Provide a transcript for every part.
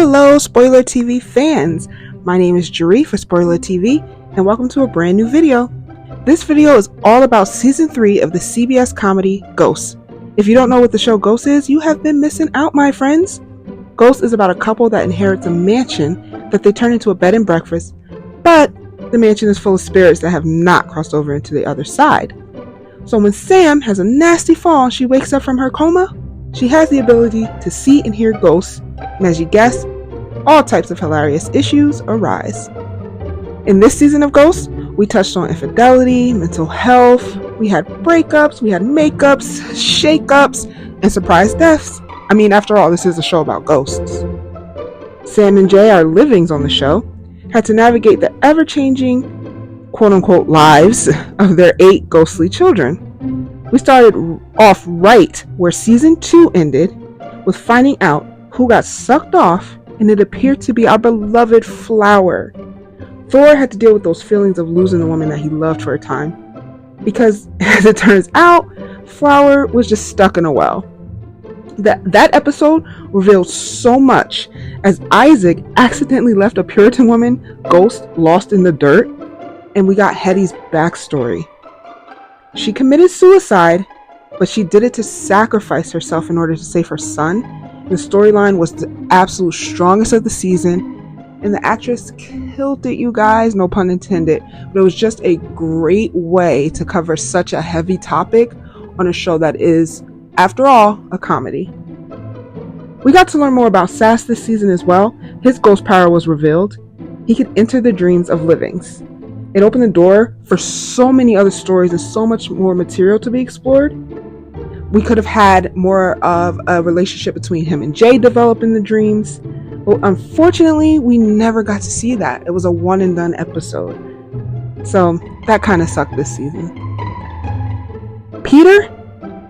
Hello, SpoilerTV fans! My name is Jeree for SpoilerTV, and welcome to a brand new video. This video is all about Season 3 of the CBS comedy Ghosts. If you don't know what the show Ghosts is, you have been missing out, my friends. Ghosts is about a couple that inherits a mansion that they turn into a bed and breakfast, but the mansion is full of spirits that have not crossed over into the other side. So when Sam has a nasty fall and she wakes up from her coma, she has the ability to see and hear ghosts, and as you guessed, all types of hilarious issues arise. In this season of Ghosts, we touched on infidelity, mental health, we had breakups, we had makeups, shakeups, and surprise deaths. I mean, after all, this is a show about ghosts. Sam and Jay, our livings on the show, had to navigate the ever-changing, quote-unquote, lives of their 8 ghostly children. We started off right where Season 2 ended, with finding out who got sucked off, and it appeared to be our beloved Flower. Thor had to deal with those feelings of losing the woman that he loved for a time, because as it turns out, Flower was just stuck in a well. That episode revealed so much, as Isaac accidentally left a Puritan woman, Ghost, lost in the dirt, and we got Hetty's backstory. She committed suicide, but she did it to sacrifice herself in order to save her son. The storyline was the absolute strongest of the season, and the actress killed it, you guys, no pun intended. But it was just a great way to cover such a heavy topic on a show that is, after all, a comedy. We got to learn more about Sass this season as well. His ghost power was revealed. He could enter the dreams of livings. It opened the door for so many other stories and so much more material to be explored. We could have had more of a relationship between him and Jay develop in the dreams. But unfortunately, we never got to see that. It was a one and done episode. So that kind of sucked this season. Peter,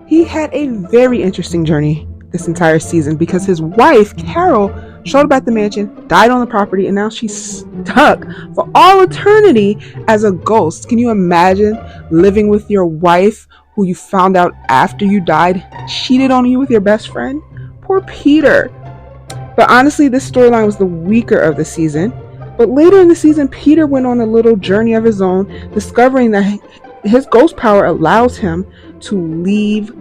he had a very interesting journey this entire season because his wife, Carol, showed up at the mansion, died on the property, and now she's stuck for all eternity as a ghost. Can you imagine living with your wife who you found out after you died cheated on you with your best friend? Poor Peter. But honestly, this storyline was the weaker of the season. But later in the season, Peter went on a little journey of his own, discovering that his ghost power allows him to leave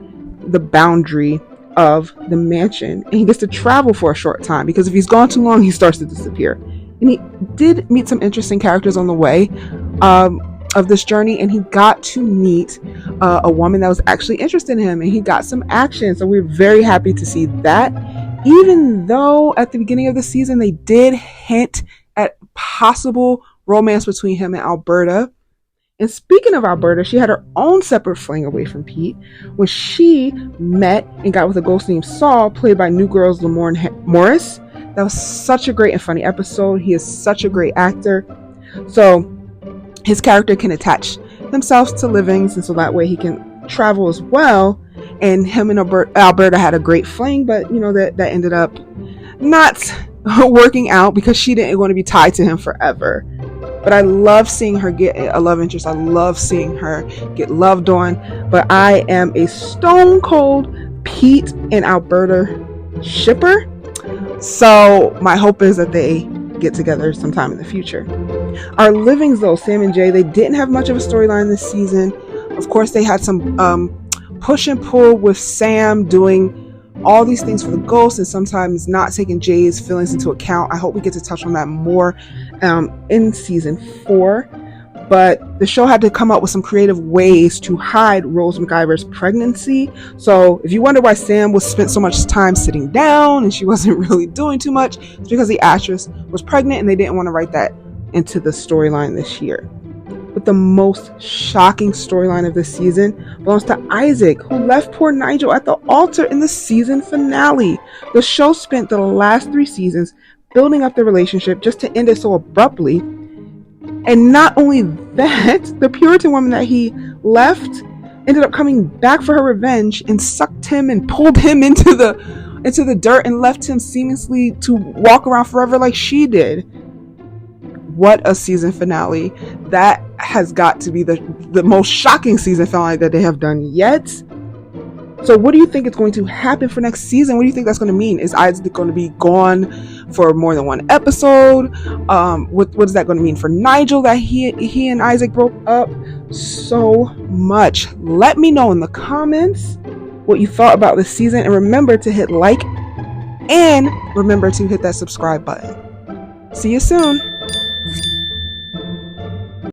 the boundary of the mansion, and he gets to travel for a short time, because if he's gone too long, he starts to disappear. And he did meet some interesting characters on the way of this journey, and he got to meet a woman that was actually interested in him, and he got some action. So we're very happy to see that, even though at the beginning of the season they did hint at possible romance between him and Alberta. And speaking of Alberta, she had her own separate fling away from Pete when she met and got with a ghost named Saul, played by New Girl's Lamorne Morris. That was such a great and funny episode. He is such a great actor. So his character can attach themselves to livings, and so that way he can travel as well. And him and Alberta had a great fling, but you know that ended up not working out because she didn't want to be tied to him forever. But I love seeing her get a love interest. I love seeing her get loved on. But I am a stone cold Pete and Alberta shipper. So my hope is that they get together sometime in the future. Our livings though, Sam and Jay, they didn't have much of a storyline this season. Of course, they had some push and pull with Sam doing all these things for the ghost and sometimes not taking Jay's feelings into account. I hope we get to touch on that more in season 4. But the show had to come up with some creative ways to hide Rose McIver's pregnancy. So if you wonder why Sam was spent so much time sitting down and she wasn't really doing too much, it's because the actress was pregnant and they didn't want to write that into the storyline this year. But the most shocking storyline of this season belongs to Isaac, who left poor Nigel at the altar in the season finale. The show spent the last 3 seasons building up the relationship just to end it so abruptly. And not only that, the Puritan woman that he left ended up coming back for her revenge and sucked him and pulled him into the dirt and left him seamlessly to walk around forever like she did. What a season finale. That has got to be the most shocking season finale that they have done yet. So what do you think is going to happen for next season? What do you think that's going to mean? Is Isaac going to be gone for more than one episode? What is that going to mean for Nigel that he and Isaac broke up? So much. Let me know in the comments what you thought about this season, and remember to hit like and remember to hit that subscribe button. See you soon.